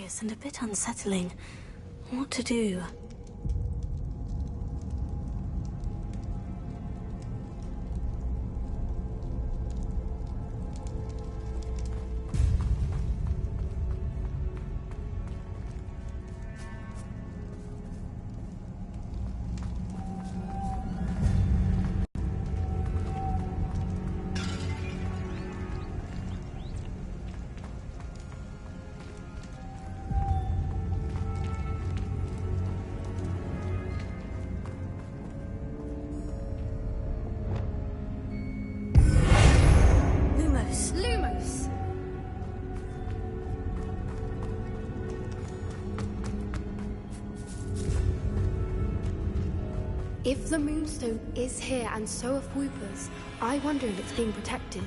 mysterious and a bit unsettling. What to do? If the Moonstone is here and so are Whoopers, I wonder if it's being protected.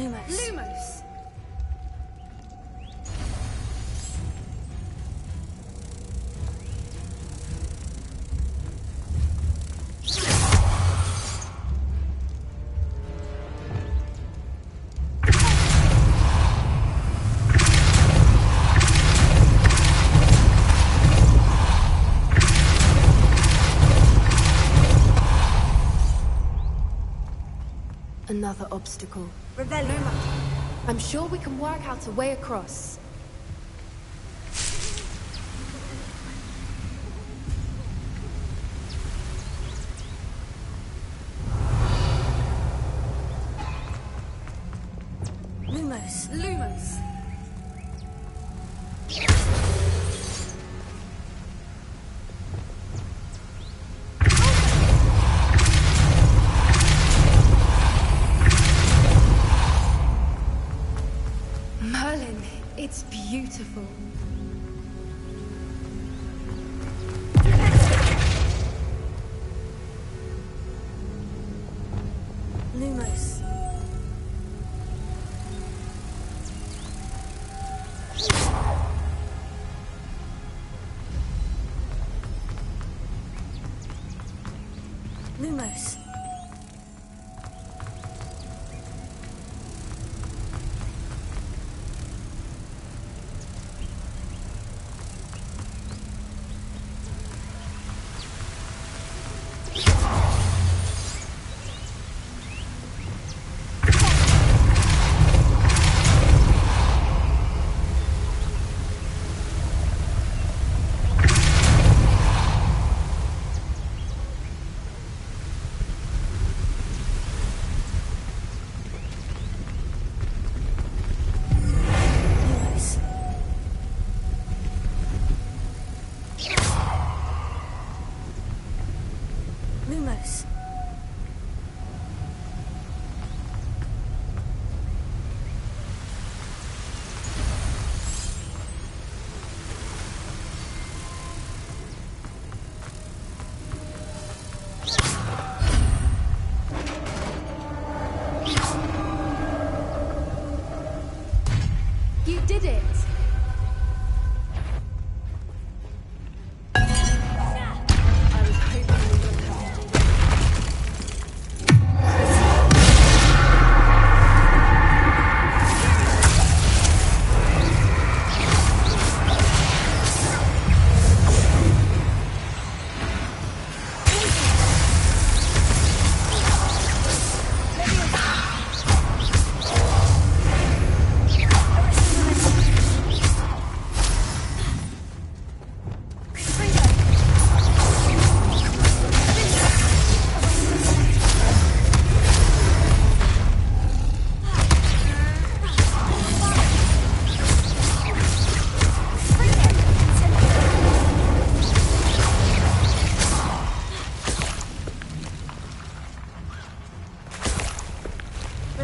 Lumos! Another obstacle. Revelio. I'm sure we can work out a way across. Lumos. Merlin, it's beautiful. Lumos. Lumos.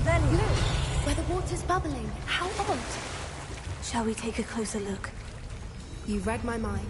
Look, where the water's bubbling. How odd. Shall we take a closer look? You read my mind.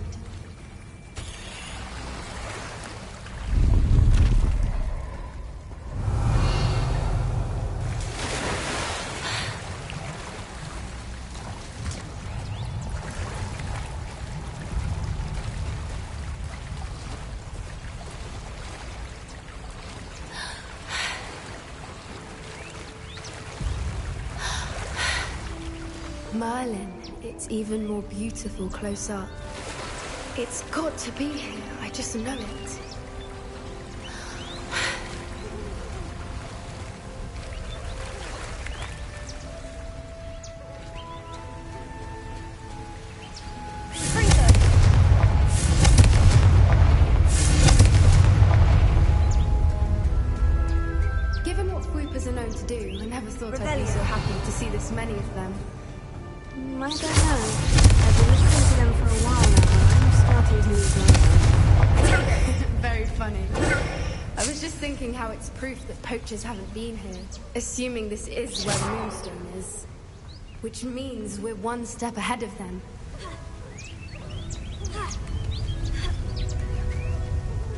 Merlin, it's even more beautiful close up. It's got to be here, I just know it. Given what swoopers are known to do, I never thought I'd be so happy to see this many of them. I don't know. I've been listening to them for a while now. I'm starting to lose my... Very funny. I was just thinking how it's proof that poachers haven't been here, assuming this is where the moonstone is. Which means we're one step ahead of them.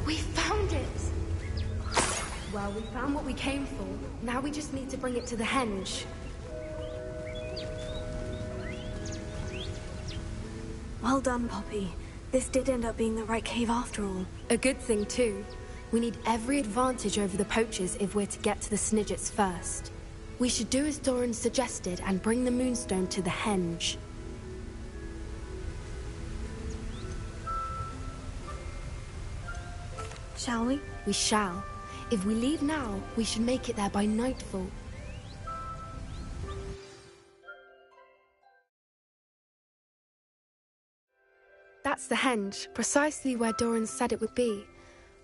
We found it! Well, we found what we came for. Now we just need to bring it to the henge. Well done, Poppy. This did end up being the right cave after all. A good thing, too. We need every advantage over the poachers if we're to get to the Snidgets first. We should do as Doran suggested and bring the moonstone to the henge. Shall we? We shall. If we leave now, we should make it there by nightfall. That's the henge, precisely where Doran said it would be.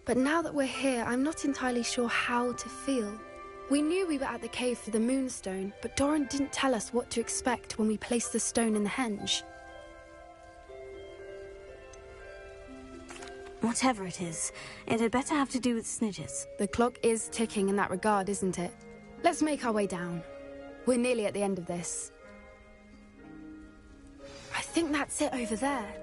But now that we're here, I'm not entirely sure how to feel. We knew we were at the cave for the moonstone, but Doran didn't tell us what to expect when we placed the stone in the henge. Whatever it is, it had better have to do with Snidgets. The clock is ticking in that regard, isn't it? Let's make our way down. We're nearly at the end of this. I think that's it over there.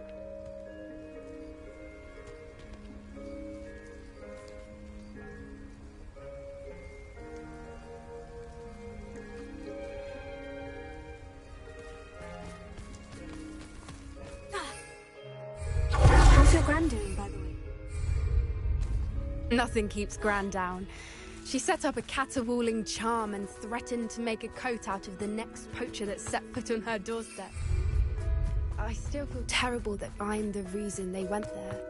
How's your Gran doing, by the way? Nothing keeps Gran down. She set up a caterwauling charm and threatened to make a coat out of the next poacher that set foot on her doorstep. I still feel terrible that I'm the reason they went there.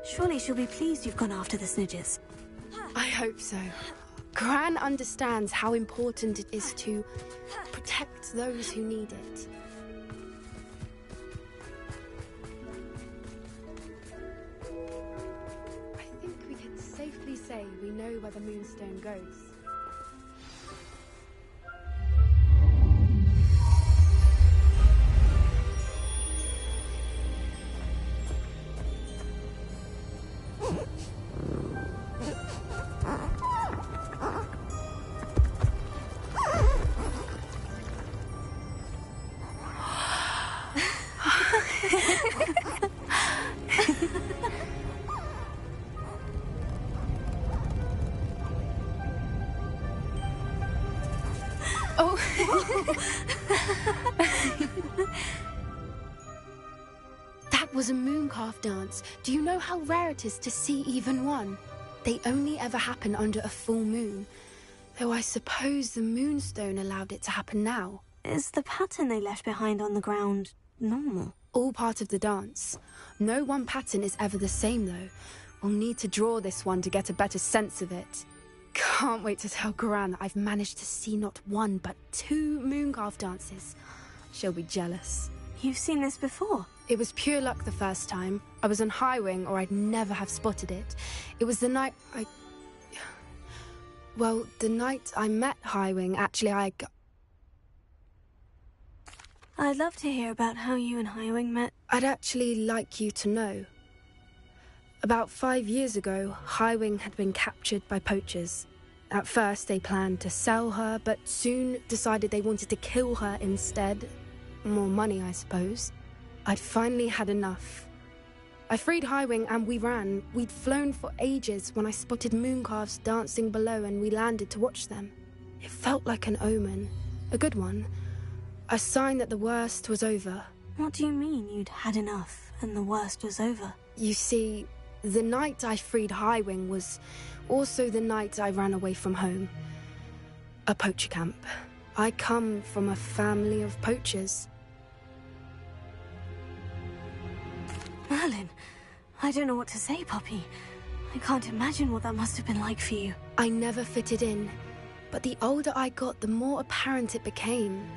Surely she'll be pleased you've gone after the Snidgets. I hope so. Gran understands how important it is to protect those who need it. I think we can safely say we know where the moonstone goes. Oh. That was a mooncalf dance. Do you know how rare it is to see even one? They only ever happen under a full moon. Though I suppose the moonstone allowed it to happen now. Is the pattern they left behind on the ground normal? All part of the dance. No one pattern is ever the same, though. We'll need to draw this one to get a better sense of it. Can't wait to tell Gran that I've managed to see not one, but 2 mooncalf dances. She'll be jealous. You've seen this before? It was pure luck the first time. I was on Highwing, or I'd never have spotted it. It was the night Well, the night I met Highwing, actually, I'd love to hear about how you and Highwing met. I'd actually like you to know. About 5 years ago, Highwing had been captured by poachers. At first, they planned to sell her, but soon decided they wanted to kill her instead. More money, I suppose. I'd finally had enough. I freed Highwing and we ran. We'd flown for ages when I spotted mooncalves dancing below and we landed to watch them. It felt like an omen. A good one. A sign that the worst was over. What do you mean you'd had enough and the worst was over? You see, the night I freed Highwing was also the night I ran away from home. A poacher camp. I come from a family of poachers. Merlin, I don't know what to say, puppy. I can't imagine what that must have been like for you. I never fitted in, but the older I got, the more apparent it became.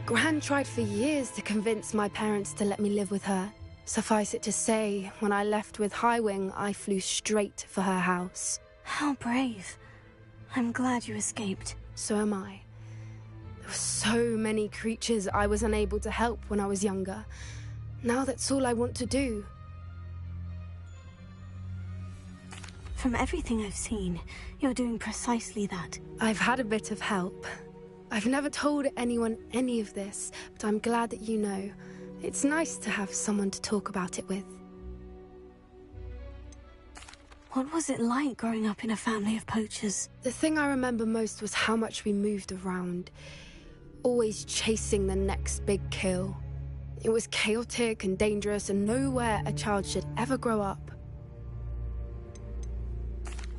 Gran tried for years to convince my parents to let me live with her. Suffice it to say, when I left with Highwing, I flew straight for her house. How brave. I'm glad you escaped. So am I. There were so many creatures I was unable to help when I was younger. Now that's all I want to do. From everything I've seen, you're doing precisely that. I've had a bit of help. I've never told anyone any of this, but I'm glad that you know. It's nice to have someone to talk about it with. What was it like growing up in a family of poachers? The thing I remember most was how much we moved around, always chasing the next big kill. It was chaotic and dangerous and nowhere a child should ever grow up.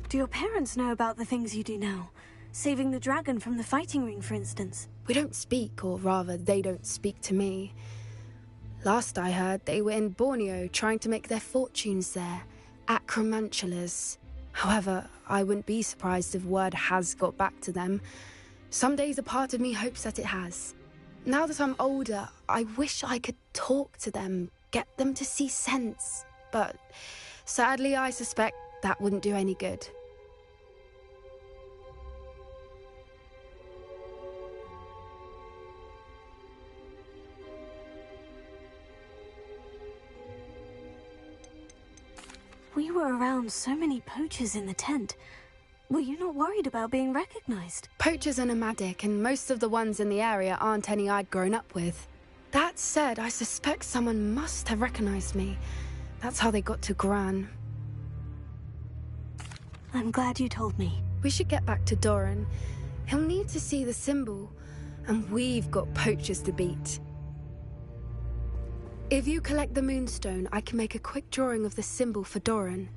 Do your parents know about the things you do now? Saving the dragon from the fighting ring, for instance? We don't speak, or rather, they don't speak to me. Last I heard, they were in Borneo trying to make their fortunes there. Acromantulas. However, I wouldn't be surprised if word has got back to them. Some days a part of me hopes that it has. Now that I'm older, I wish I could talk to them, get them to see sense. But sadly, I suspect that wouldn't do any good. We were around so many poachers in the tent. Were you not worried about being recognized? Poachers are nomadic, and most of the ones in the area aren't any I'd grown up with. That said, I suspect someone must have recognized me. That's how they got to Gran. I'm glad you told me. We should get back to Doran. He'll need to see the symbol, and we've got poachers to beat. If you collect the moonstone, I can make a quick drawing of the symbol for Doran.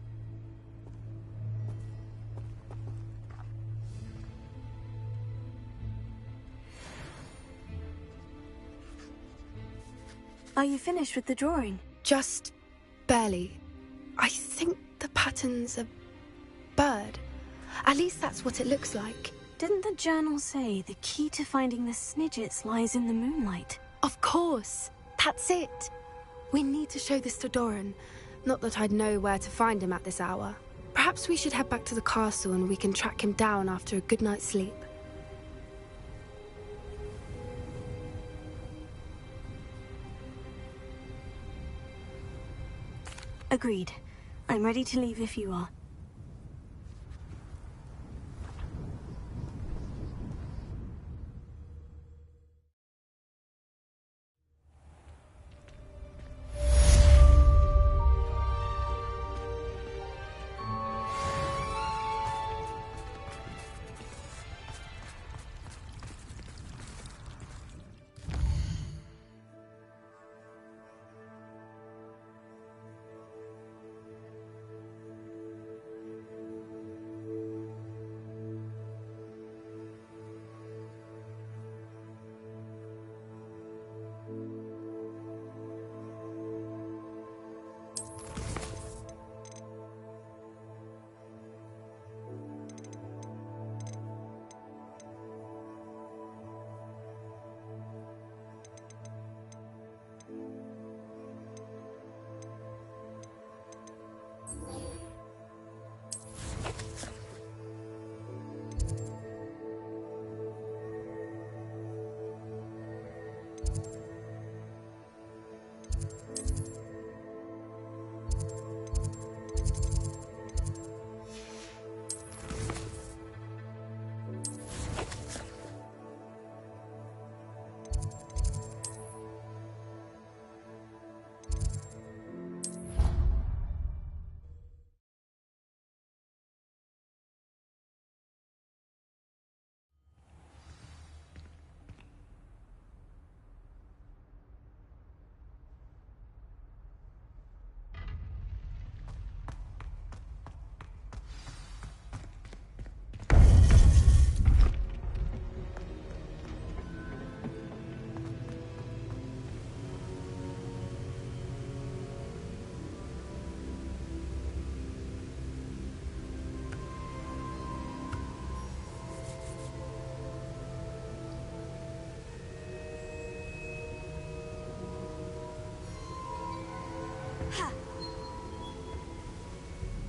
Are you finished with the drawing? Just barely. I think the pattern's a bird. At least that's what it looks like. Didn't the journal say the key to finding the Snidgets lies in the moonlight? Of course. That's it. We need to show this to Doran. Not that I'd know where to find him at this hour. Perhaps we should head back to the castle and we can track him down after a good night's sleep. Agreed. I'm ready to leave if you are.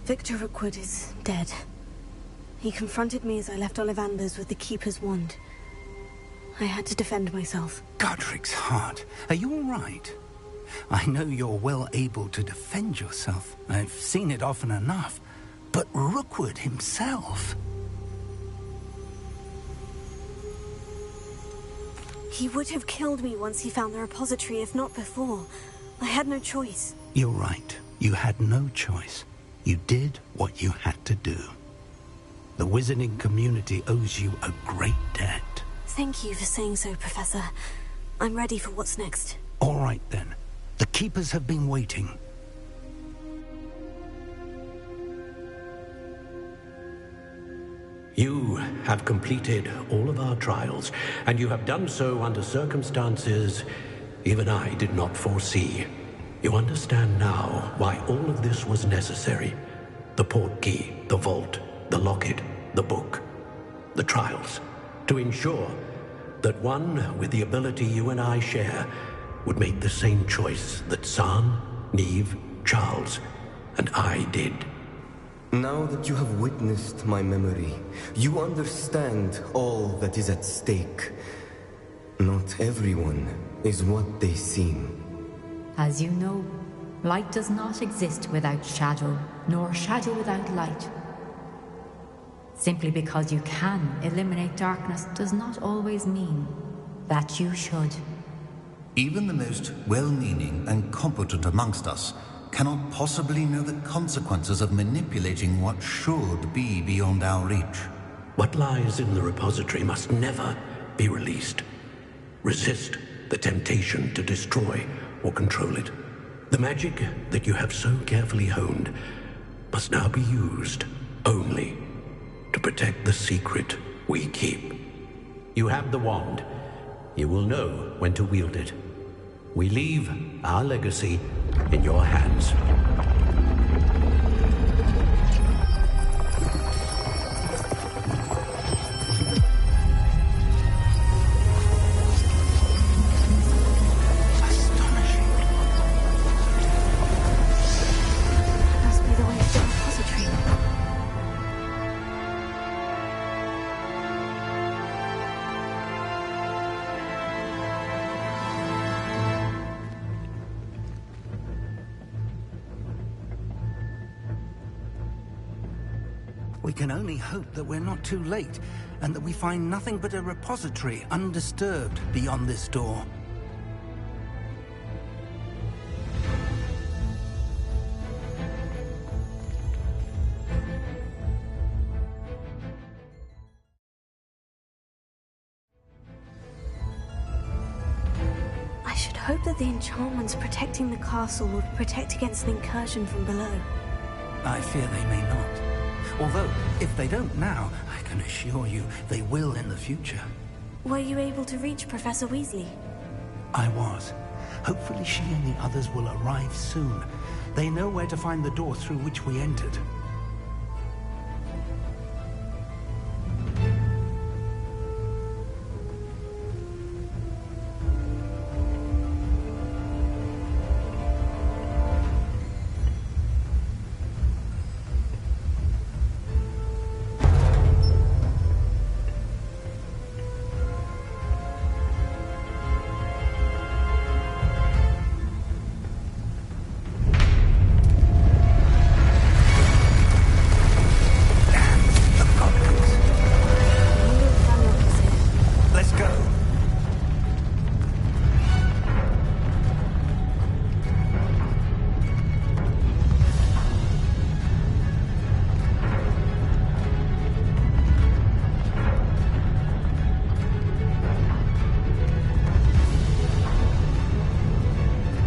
Victor Rookwood is dead. He confronted me as I left Ollivander's with the Keeper's wand. I had to defend myself. Godric's heart. Are you all right? I know you're well able to defend yourself. I've seen it often enough. But Rookwood himself... He would have killed me once he found the repository, if not before. I had no choice. You're right. You had no choice. You did what you had to do. The wizarding community owes you a great debt. Thank you for saying so, Professor. I'm ready for what's next. All right, then. The Keepers have been waiting. You have completed all of our trials, and you have done so under circumstances even I did not foresee. You understand now why all of this was necessary. The portkey, the vault, the locket, the book, the trials. To ensure that one with the ability you and I share would make the same choice that San, Neve, Charles, and I did. Now that you have witnessed my memory, you understand all that is at stake. Not everyone is what they seem. As you know, light does not exist without shadow, nor shadow without light. Simply because you can eliminate darkness does not always mean that you should. Even the most well-meaning and competent amongst us cannot possibly know the consequences of manipulating what should be beyond our reach. What lies in the repository must never be released. Resist the temptation to destroy or control it. The magic that you have so carefully honed must now be used only to protect the secret we keep. You have the wand. You will know when to wield it. We leave our legacy in your hands. Must be the way to the repository. We can only hope that we're not too late, and that we find nothing but a repository undisturbed beyond this door. I should hope that the enchantments protecting the castle will protect against an incursion from below. I fear they may not. Although, if they don't now, I can assure you they will in the future. Were you able to reach Professor Weasley? I was. Hopefully she and the others will arrive soon. They know where to find the door through which we entered.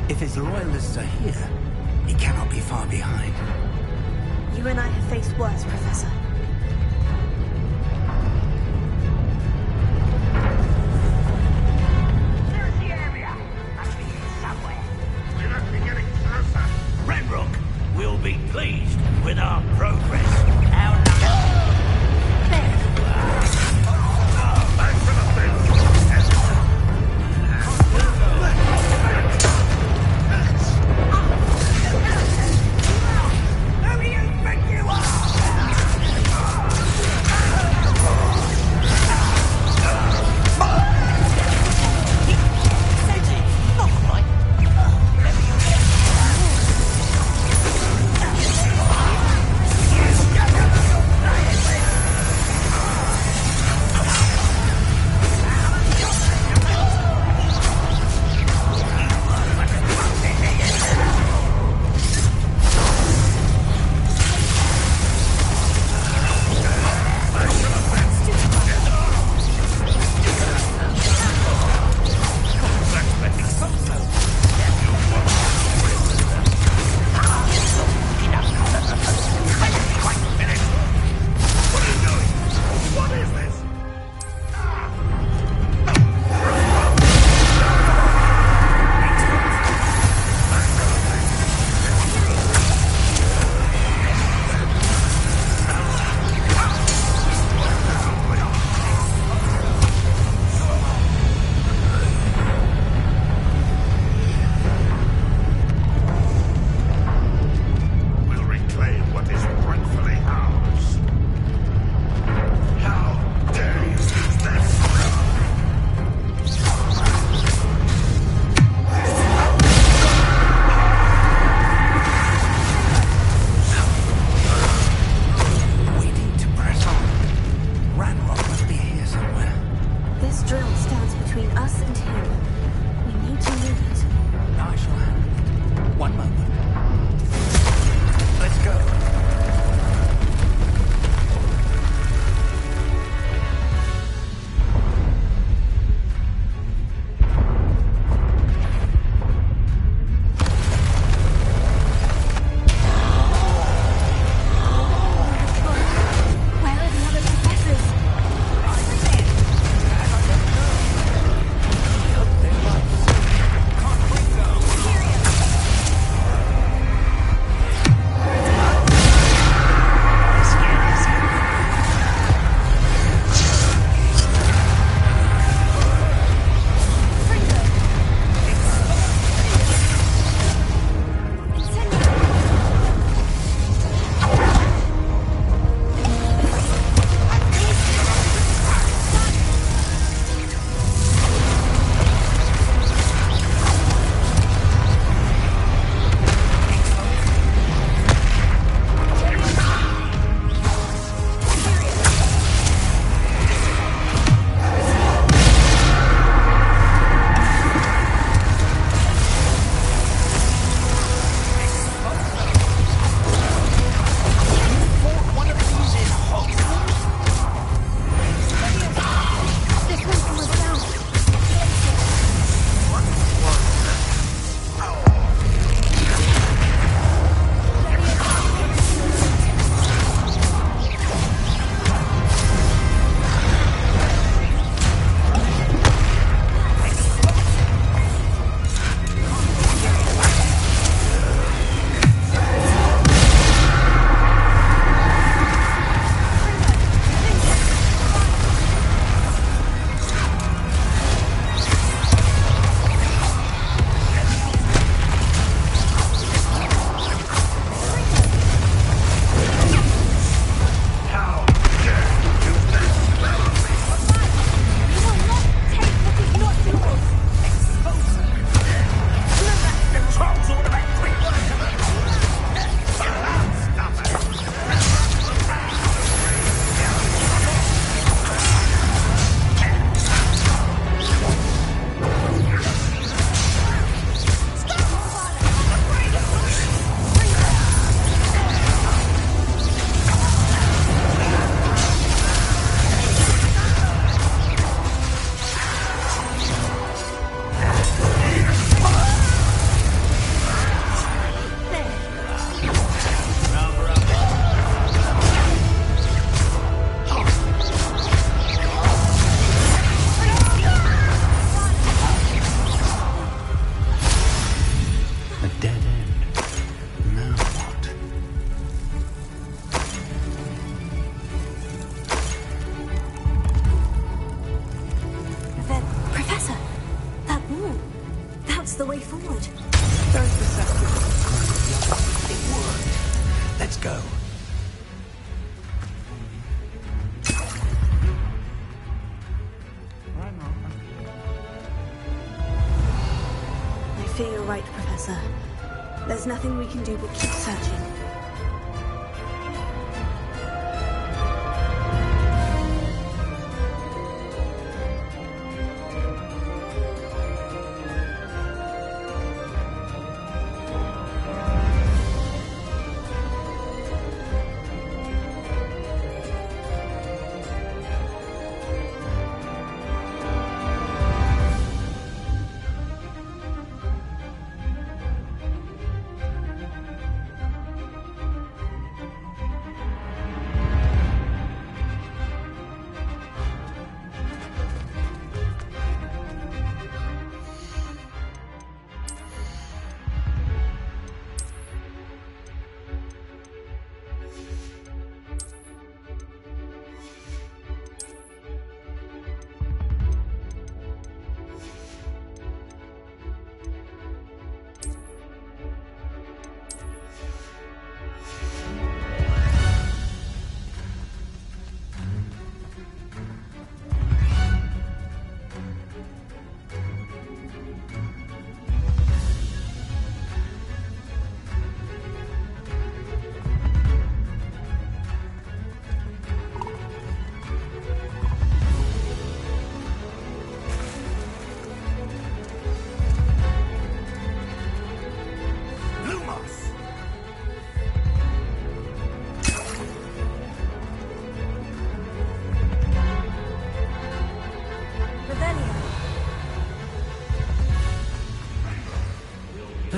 If his loyalists are here, he cannot be far behind. You and I have faced worse, Professor. There's the area. Must be here somewhere. We must be getting closer. Ranrok will be pleased with our progress. Our Who do you think you between us and him. We need to move it. I shall handle it. One moment. Let's go. Where are the other professors? the way forward. Very perceptive. It worked. Let's go. I fear you're right, Professor. There's nothing we can do but keep searching.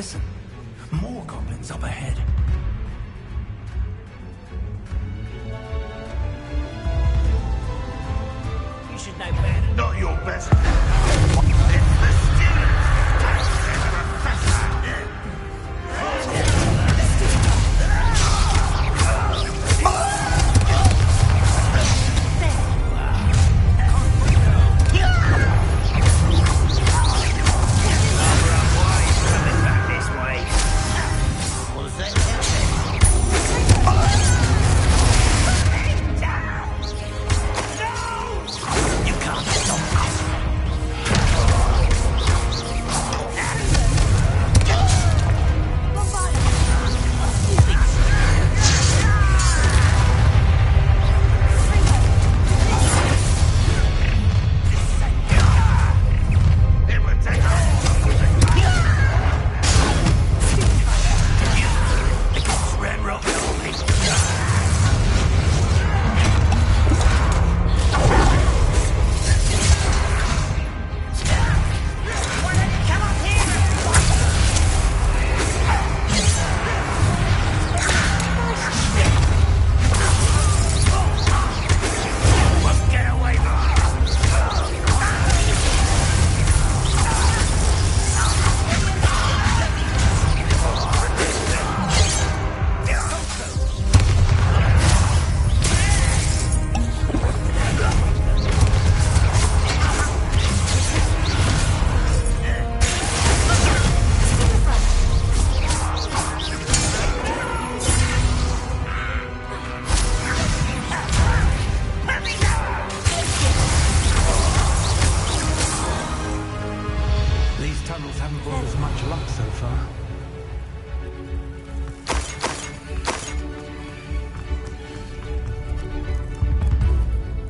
Listen, more goblins up ahead. You should know better. Not your best. It's the students.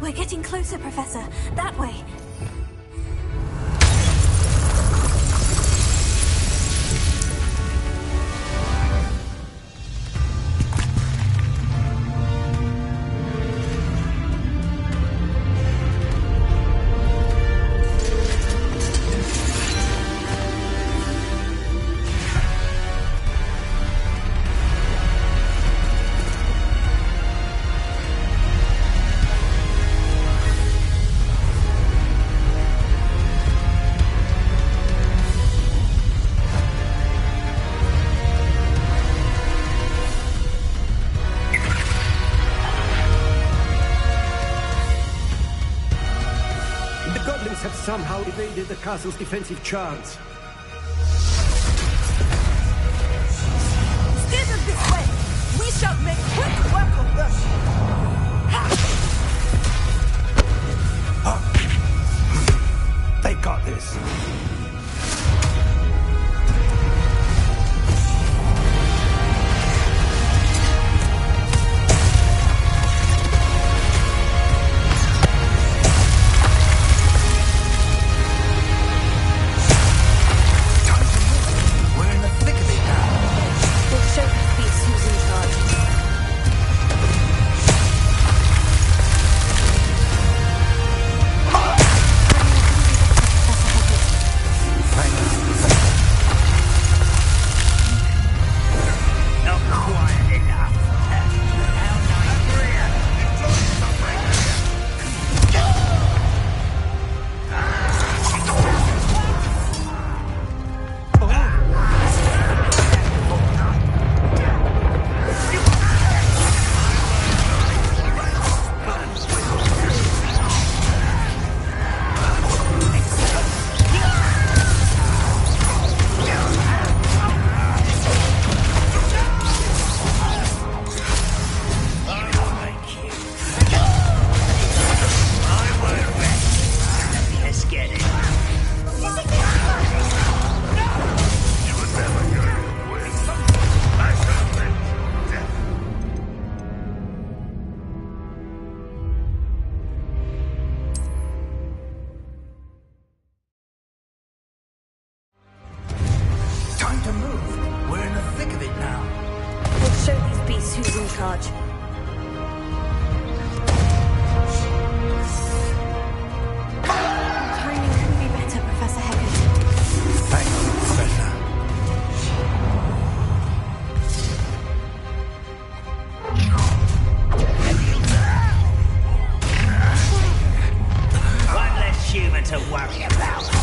We're getting closer, Professor. That way. Have somehow evaded the castle's defensive charms. Steer them this way! We shall make quick work of them! They got this. to worry about.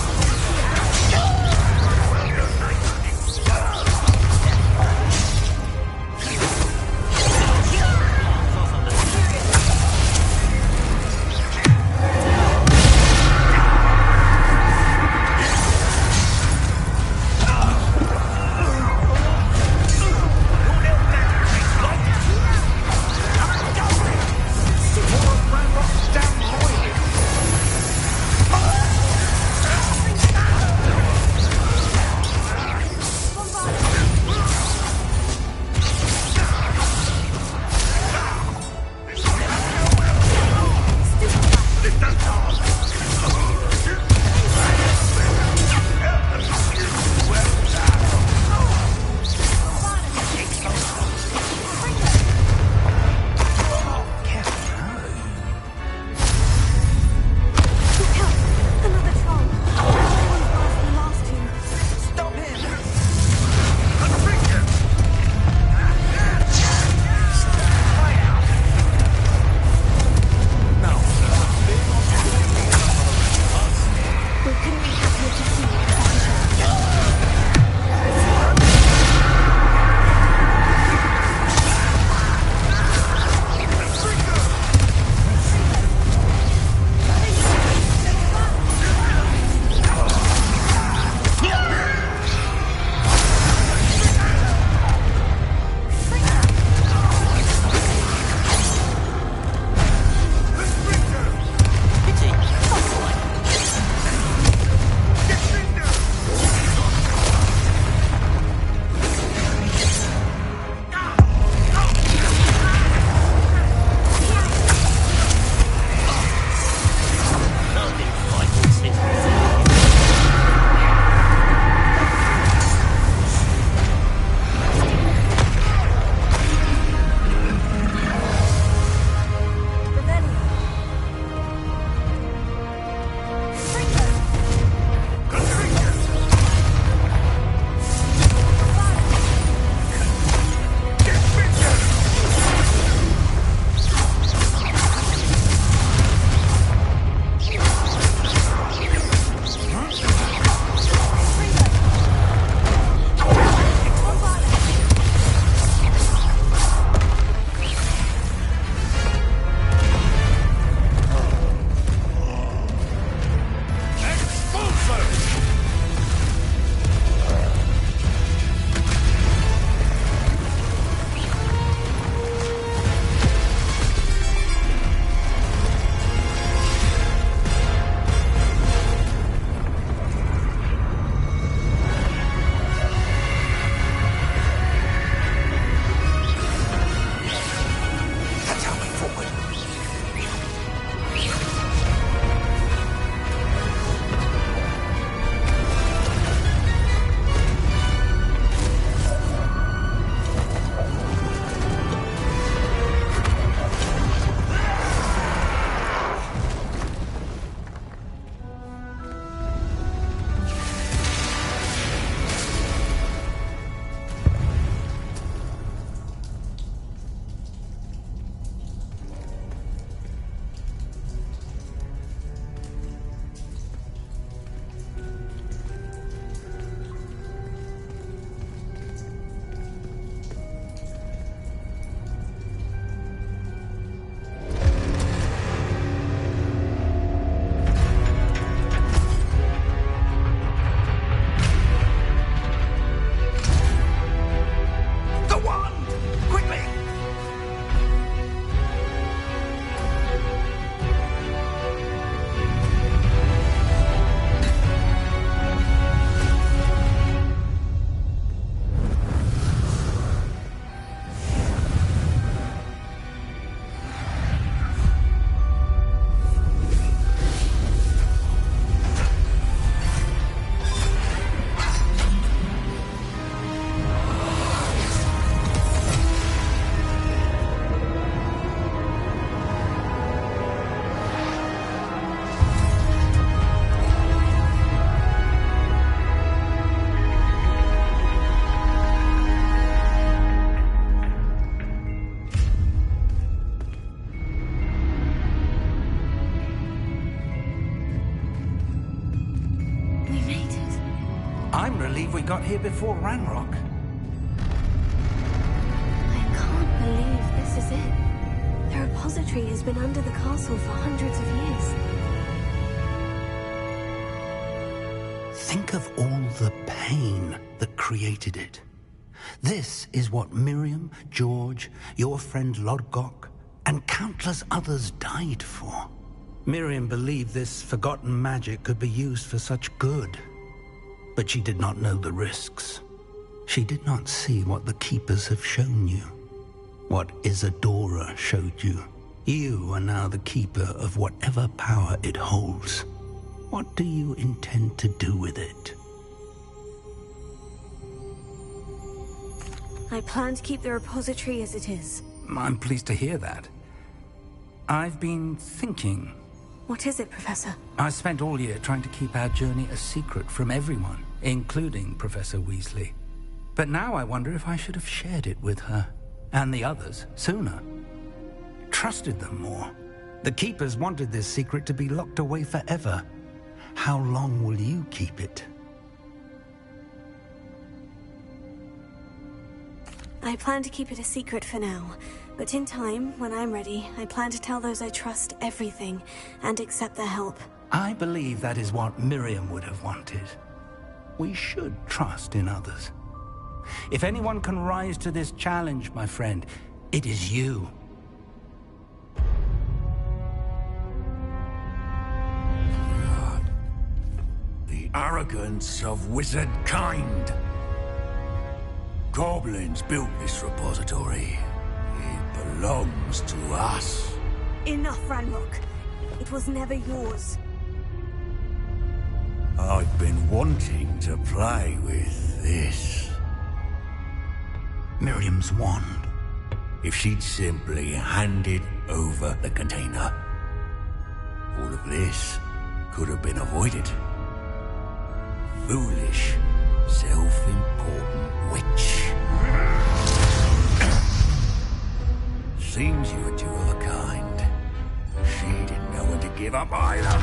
I'm relieved we got here before Ranrok. I can't believe this is it. The repository has been under the castle for hundreds of years. Think of all the pain that created it. This is what Miriam, George, your friend Lodgok, and countless others died for. Miriam believed this forgotten magic could be used for such good. But she did not know the risks. She did not see what the Keepers have shown you. What Isadora showed you. You are now the Keeper of whatever power it holds. What do you intend to do with it? I plan to keep the repository as it is. I'm pleased to hear that. I've been thinking. What is it, Professor? I spent all year trying to keep our journey a secret from everyone, including Professor Weasley. But now I wonder if I should have shared it with her, and the others, sooner. Trusted them more. The Keepers wanted this secret to be locked away forever. How long will you keep it? I plan to keep it a secret for now. But in time, when I'm ready, I plan to tell those I trust everything and accept their help. I believe that is what Miriam would have wanted. We should trust in others. If anyone can rise to this challenge, my friend, it is you. The arrogance of wizard kind. Goblins built this repository. It belongs to us. Enough, Ranrok. It was never yours. I've been wanting to play with this. Miriam's wand. If she'd simply handed over the container, all of this could have been avoided. Foolish, self-important witch. Seems you're two of a kind. She didn't know when to give up either.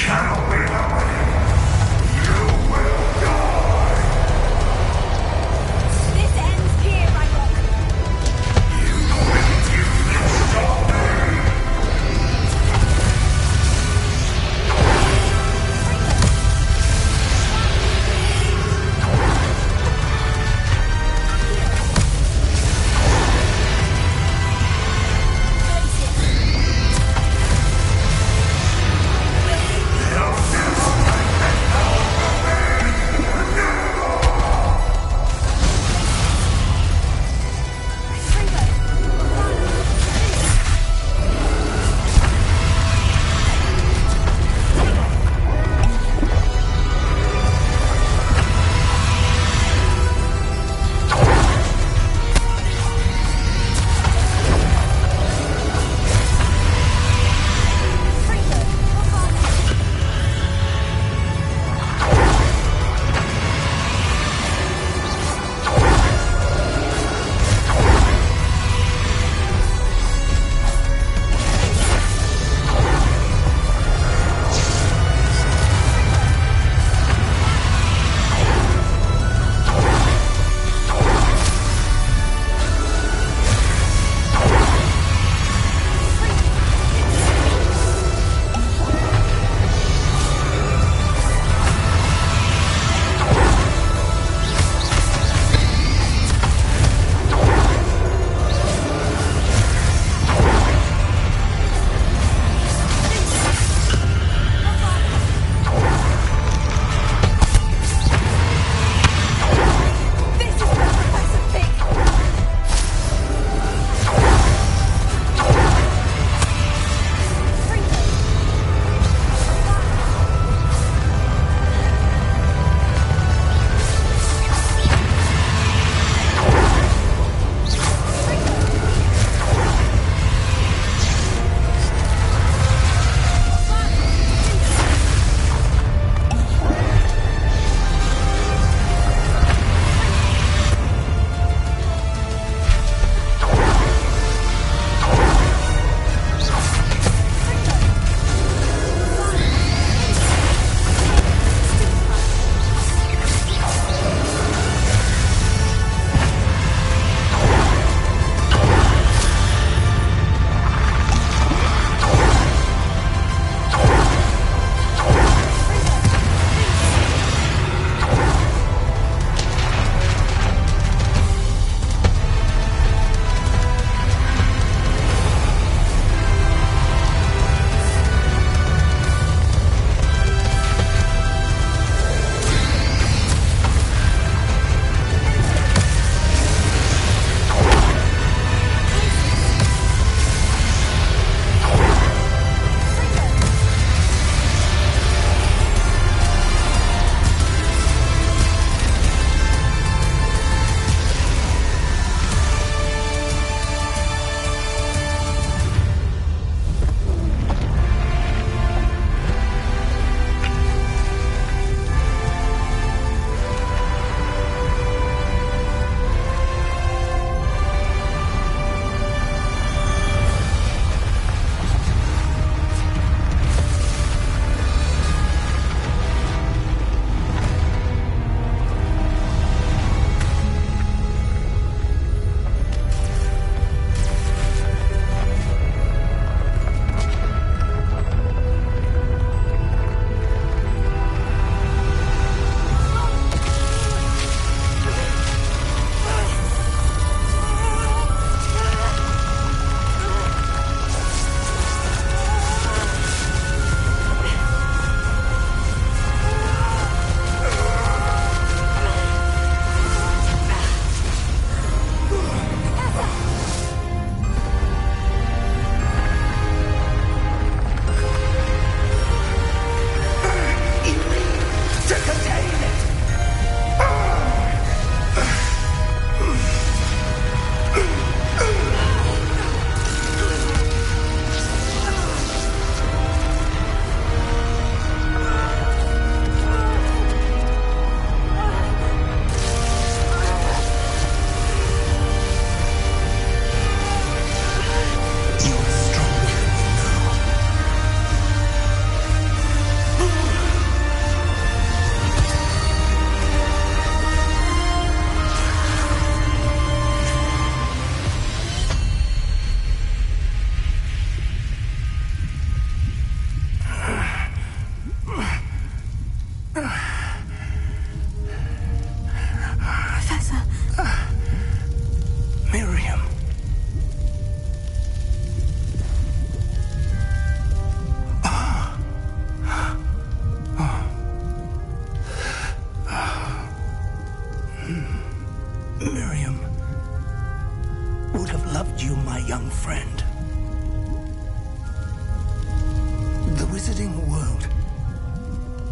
shall be the way. You will die. This ends here, Ranrok. You will stop me. They'll visiting a world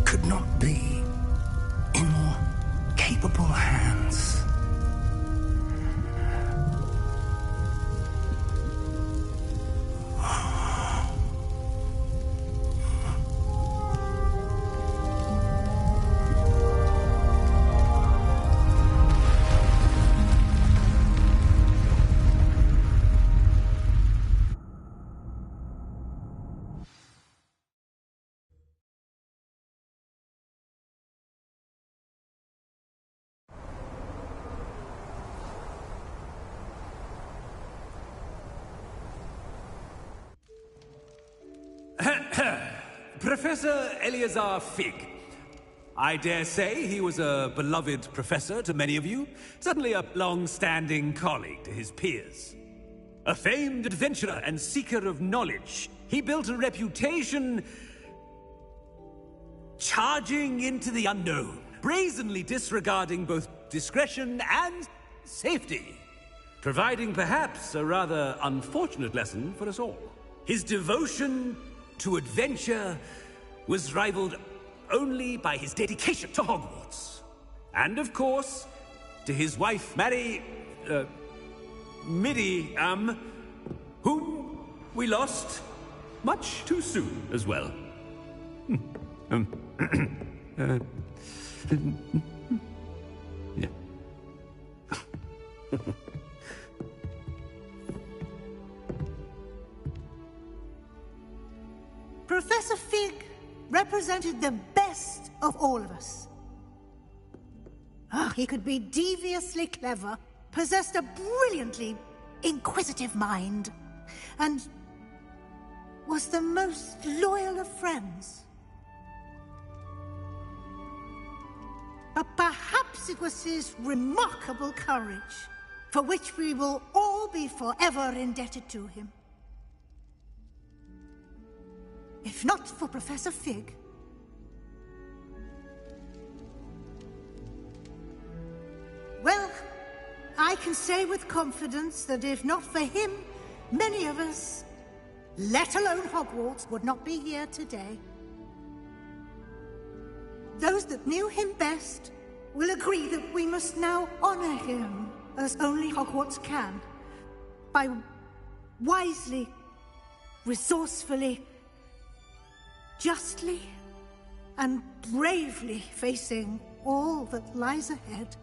could not be in more capable hands. Professor Eleazar Fig. I dare say he was a beloved professor to many of you, certainly a long-standing colleague to his peers. A famed adventurer and seeker of knowledge, he built a reputation charging into the unknown, brazenly disregarding both discretion and safety, providing perhaps a rather unfortunate lesson for us all. His devotion to adventure was rivaled only by his dedication to Hogwarts. And of course, to his wife, Midi, whom we lost much too soon as well. Yeah. Professor Fig represented the best of all of us. He could be deviously clever, possessed a brilliantly inquisitive mind, and was the most loyal of friends. But perhaps it was his remarkable courage, for which we will all be forever indebted to him. If not for Professor Fig, well, I can say with confidence that if not for him, many of us, let alone Hogwarts, would not be here today. Those that knew him best will agree that we must now honor him as only Hogwarts can, by wisely, resourcefully, justly and bravely facing all that lies ahead.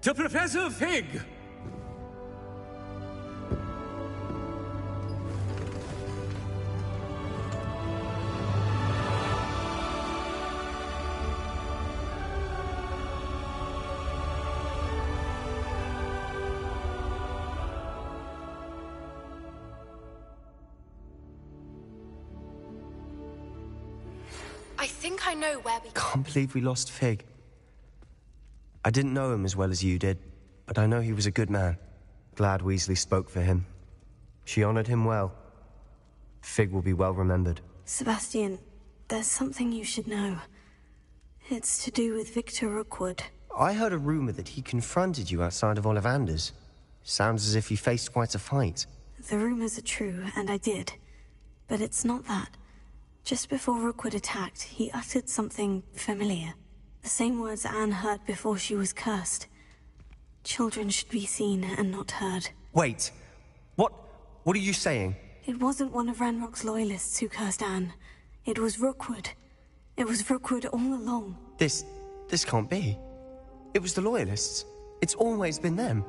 To Professor Fig! I think I know where we... Can't believe we lost Fig. I didn't know him as well as you did, but I know he was a good man. Glad Weasley spoke for him. She honored him well. Fig will be well remembered. Sebastian, there's something you should know. It's to do with Victor Rookwood. I heard a rumor that he confronted you outside of Ollivander's. Sounds as if he faced quite a fight. The rumors are true, and I did. But it's not that. Just before Rookwood attacked, he uttered something familiar. The same words Anne heard before she was cursed. Children should be seen and not heard. Wait. What are you saying? It wasn't one of Ranrock's loyalists who cursed Anne. It was Rookwood. It was Rookwood all along. This can't be. It was the loyalists. It's always been them.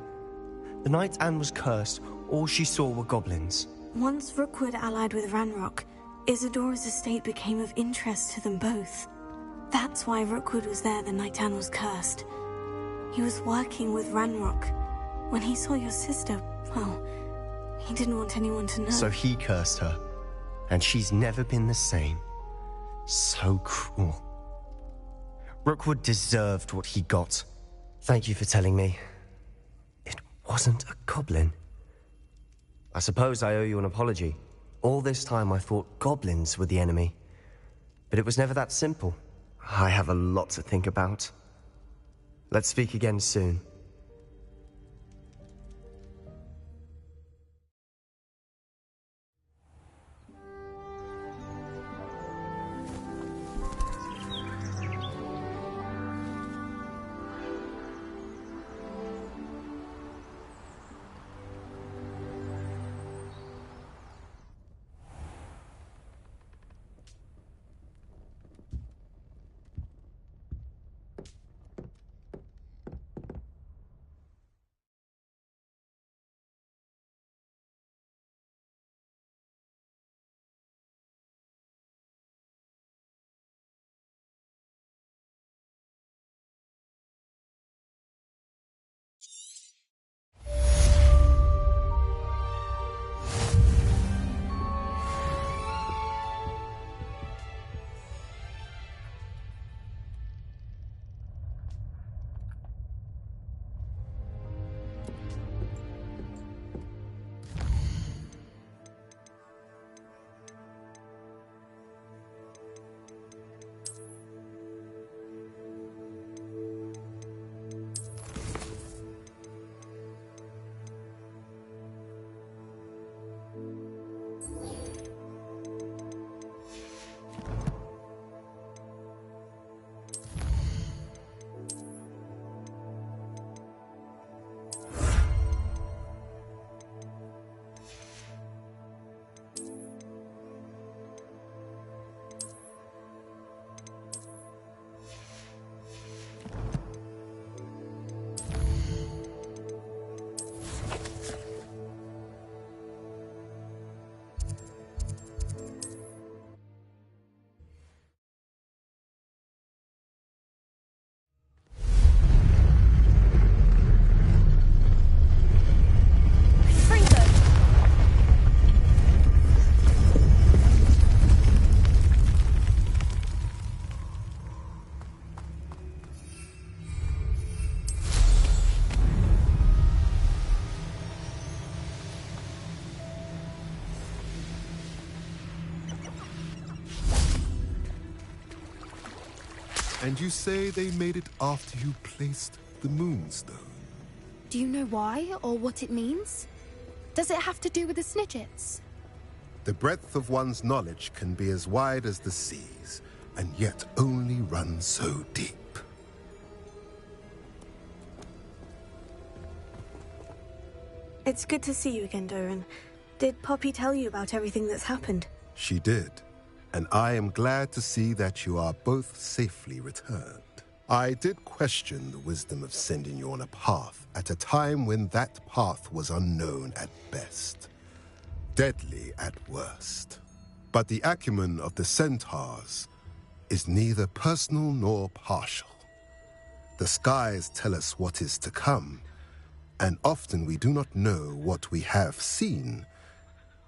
The night Anne was cursed, all she saw were goblins. Once Rookwood allied with Ranrock, Isadora's estate became of interest to them both. That's why Rookwood was there the night Anne was cursed. He was working with Ranrock. When he saw your sister, well, he didn't want anyone to know. So he cursed her. And she's never been the same. So cruel. Rookwood deserved what he got. Thank you for telling me. It wasn't a goblin. I suppose I owe you an apology. All this time I thought goblins were the enemy. But it was never that simple. I have a lot to think about. Let's speak again soon. And you say they made it after you placed the Moonstone? Do you know why or what it means? Does it have to do with the Snidgets? The breadth of one's knowledge can be as wide as the seas, and yet only run so deep. It's good to see you again, Doran. Did Poppy tell you about everything that's happened? She did, and I am glad to see that you are both safely returned. I did question the wisdom of sending you on a path at a time when that path was unknown at best, deadly at worst. But the acumen of the centaurs is neither personal nor partial. The skies tell us what is to come, and often we do not know what we have seen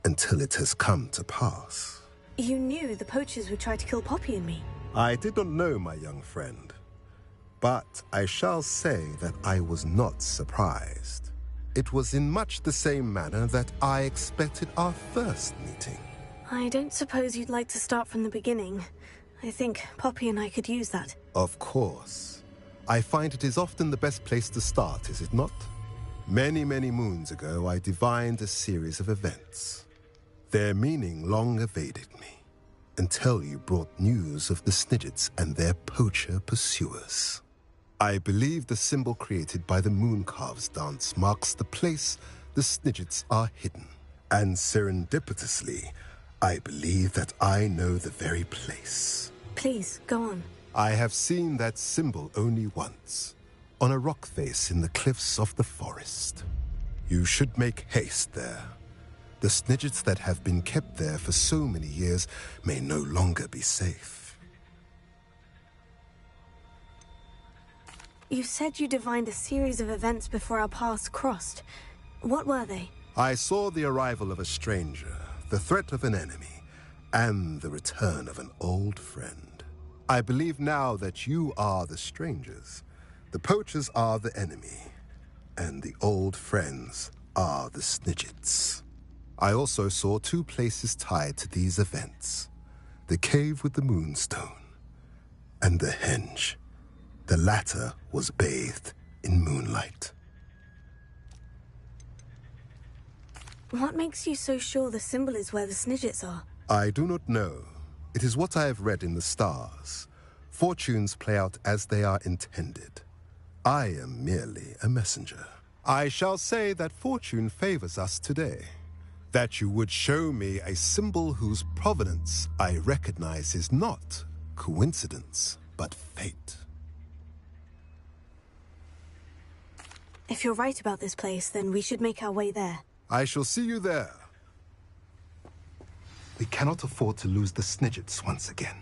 until it has come to pass. You knew the poachers would try to kill Poppy and me. I did not know, my young friend, but I shall say that I was not surprised. It was in much the same manner that I expected our first meeting. I don't suppose you'd like to start from the beginning. I think Poppy and I could use that. Of course. I find it is often the best place to start, is it not? Many, many moons ago, I divined a series of events. Their meaning long evaded me, until you brought news of the Snidgets and their poacher pursuers. I believe the symbol created by the Mooncalves dance marks the place the Snidgets are hidden. And serendipitously, I believe that I know the very place. Please, go on. I have seen that symbol only once, on a rock face in the cliffs of the forest. You should make haste there. The Snidgets that have been kept there for so many years may no longer be safe. You said you divined a series of events before our paths crossed. What were they? I saw the arrival of a stranger, the threat of an enemy, and the return of an old friend. I believe now that you are the strangers, the poachers are the enemy, and the old friends are the Snidgets. I also saw two places tied to these events: the cave with the Moonstone and the henge. The latter was bathed in moonlight. What makes you so sure the symbol is where the Snidgets are? I do not know. It is what I have read in the stars. Fortunes play out as they are intended. I am merely a messenger. I shall say that fortune favors us today. That you would show me a symbol whose provenance I recognize is not coincidence, but fate. If you're right about this place, then we should make our way there. I shall see you there. We cannot afford to lose the Snidgets once again.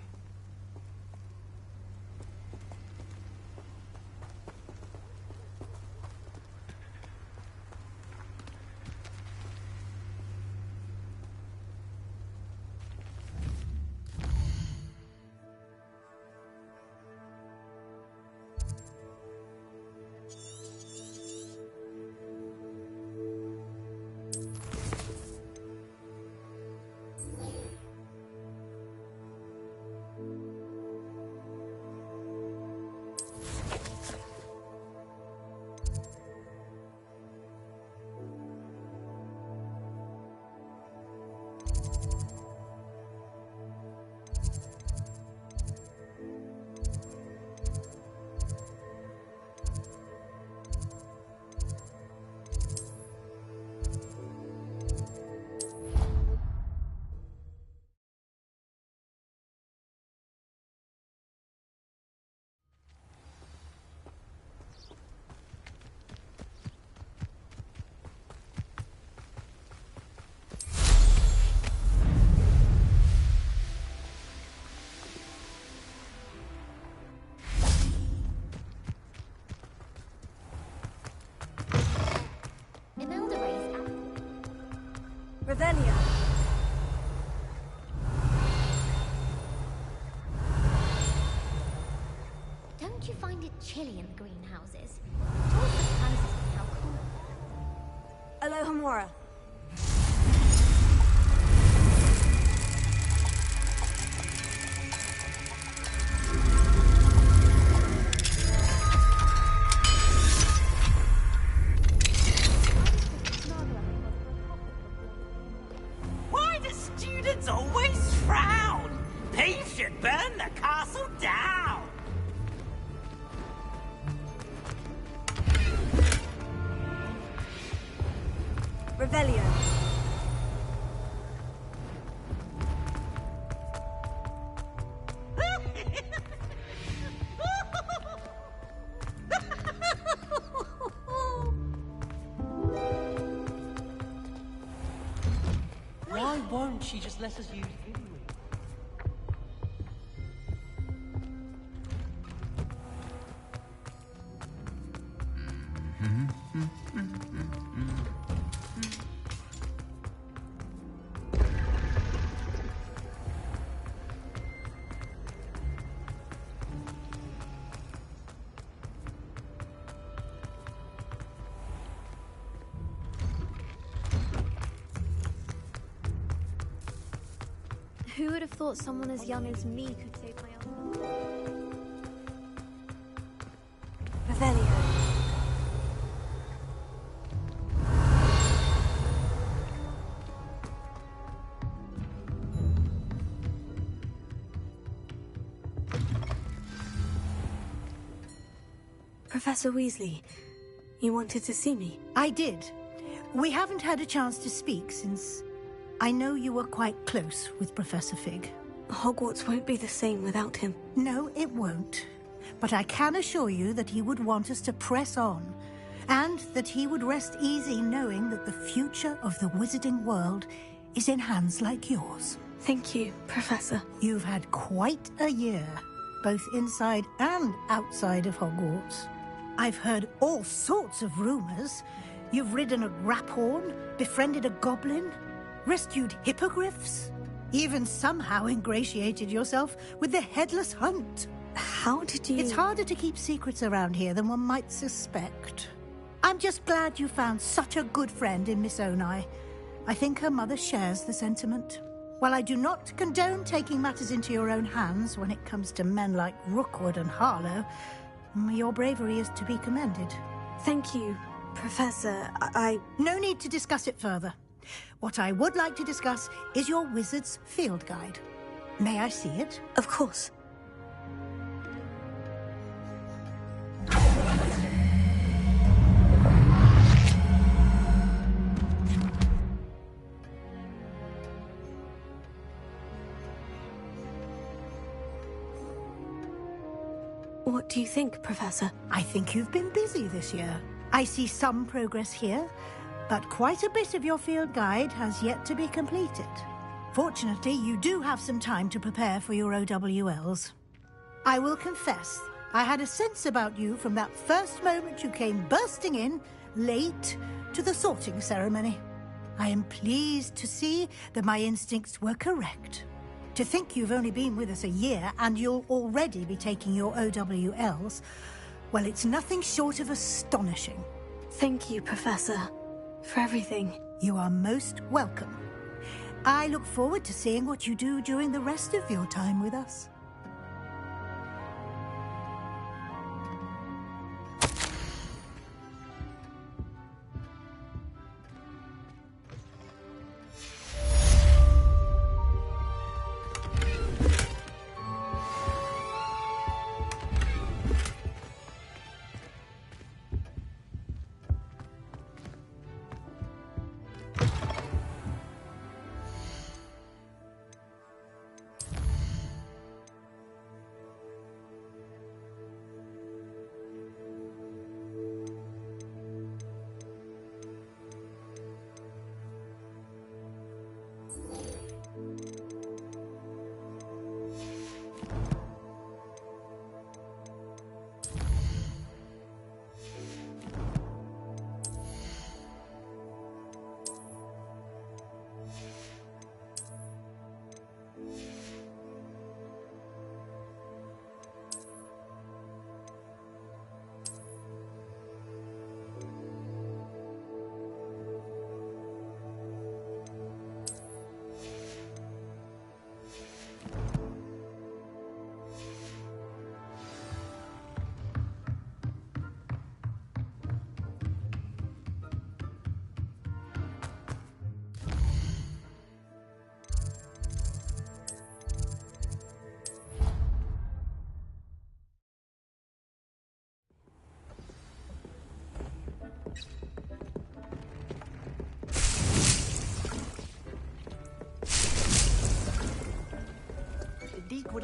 Revelia. Don't you find it chilly in the greenhouses? All surprises me how cool. Alohomora. Wizards always frown. Peeves should burn the castle down. Revelio. Why won't she just let us use it? Who would have thought someone as young as me could save my uncle? Revelio. Professor Weasley, you wanted to see me? I did. We haven't had a chance to speak since I know you were quite close with Professor Fig. Hogwarts won't be the same without him. No, it won't. But I can assure you that he would want us to press on, and that he would rest easy knowing that the future of the wizarding world is in hands like yours. Thank you, Professor. You've had quite a year, both inside and outside of Hogwarts. I've heard all sorts of rumors. You've ridden a graphorn, befriended a goblin, rescued hippogriffs, even somehow ingratiated yourself with the Headless Hunt. How did you... It's harder to keep secrets around here than one might suspect. I'm just glad you found such a good friend in Miss Onai. I think her mother shares the sentiment. While I do not condone taking matters into your own hands when it comes to men like Rookwood and Harlow, your bravery is to be commended. Thank you, Professor. No need to discuss it further. What I would like to discuss is your wizard's field guide. May I see it? Of course. What do you think, Professor? I think you've been busy this year. I see some progress here, but quite a bit of your field guide has yet to be completed. Fortunately, you do have some time to prepare for your OWLs. I will confess, I had a sense about you from that first moment you came bursting in, late, to the sorting ceremony. I am pleased to see that my instincts were correct. To think you've only been with us a year and you'll already be taking your OWLs, well, it's nothing short of astonishing. Thank you, Professor, for everything. You are most welcome. I look forward to seeing what you do during the rest of your time with us.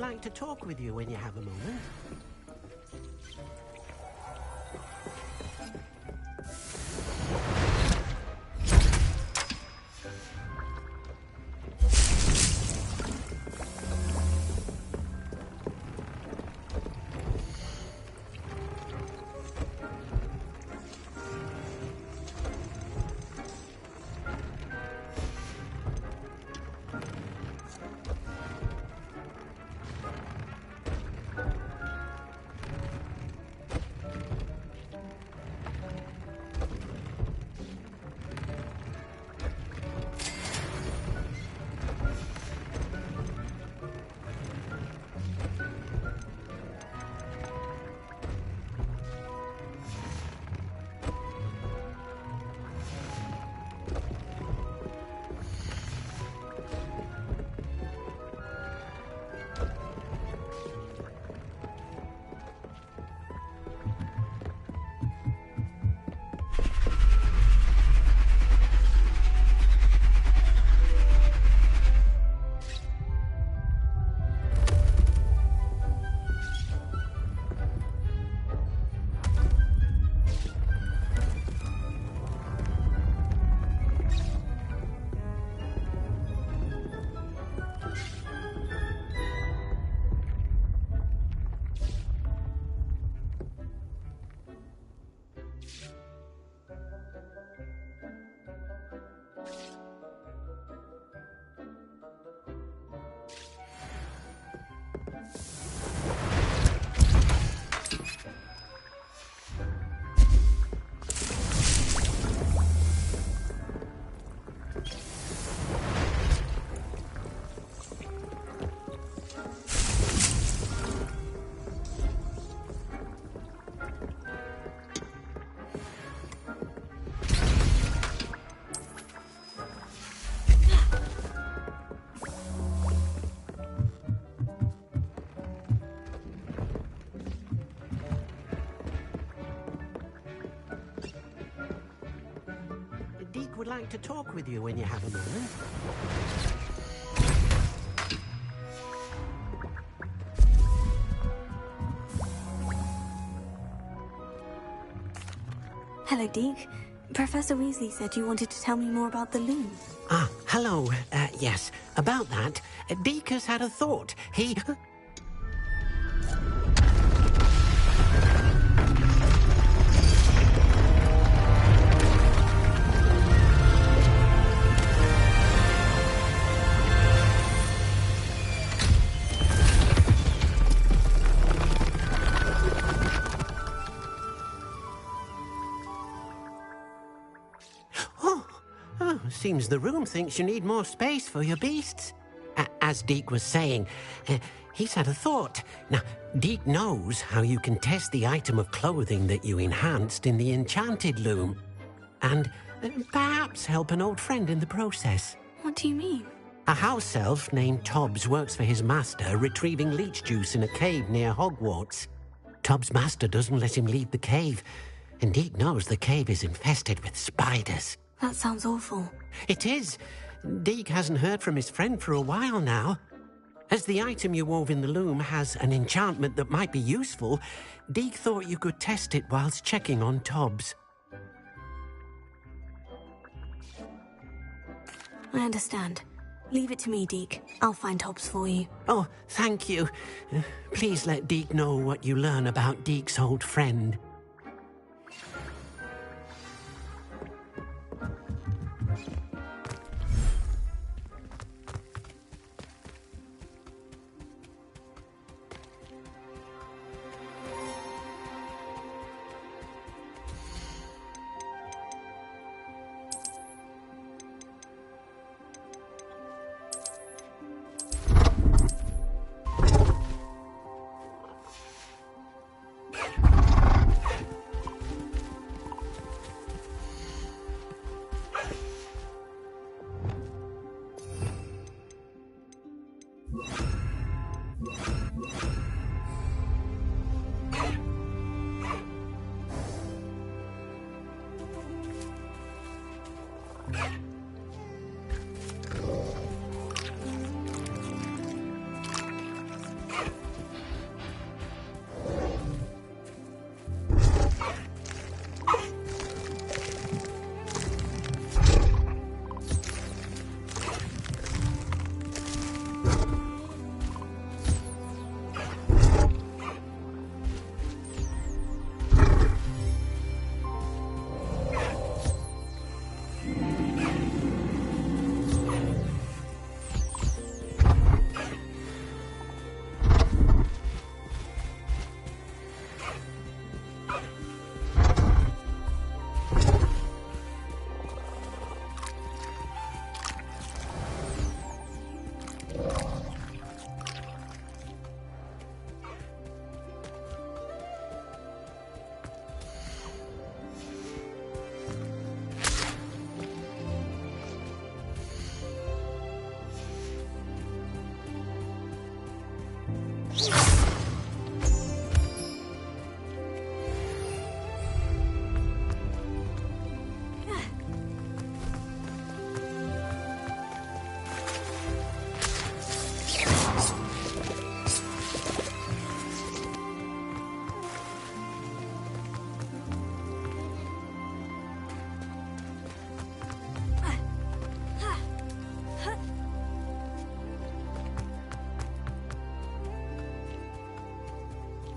like to talk with you when you have a moment. Would like to talk with you when you have a moment. Hello, Deke. Professor Weasley said you wanted to tell me more about the loom. Ah, hello. Yes, about that. Deke has had a thought. He... Seems the room thinks you need more space for your beasts. As Deke was saying, he's had a thought. Now, Deke knows how you can test the item of clothing that you enhanced in the enchanted loom. And perhaps help an old friend in the process. What do you mean? A house elf named Tobbs works for his master, retrieving leech juice in a cave near Hogwarts. Tobbs' master doesn't let him leave the cave, and Deke knows the cave is infested with spiders. That sounds awful. It is. Deke hasn't heard from his friend for a while now. As the item you wove in the loom has an enchantment that might be useful, Deke thought you could test it whilst checking on Tobbs. I understand. Leave it to me, Deke. I'll find Tobbs for you. Oh, thank you. Please let Deke know what you learn about Deke's old friend.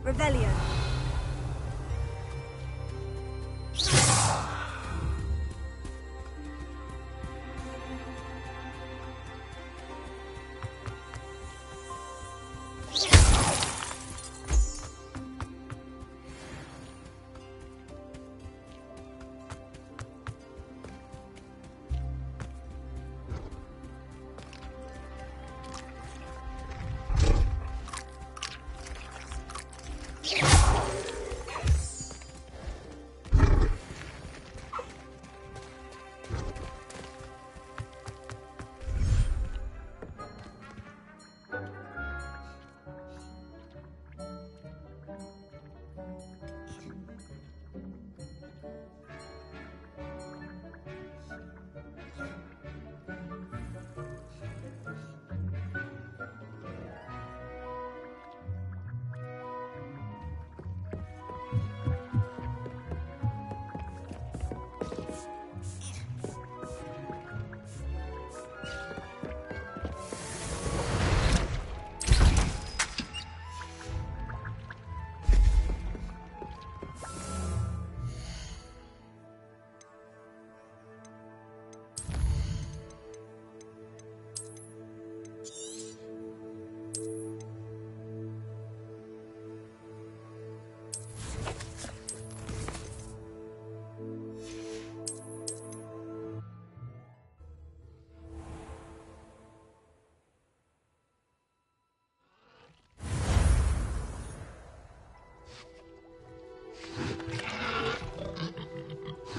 Revelio.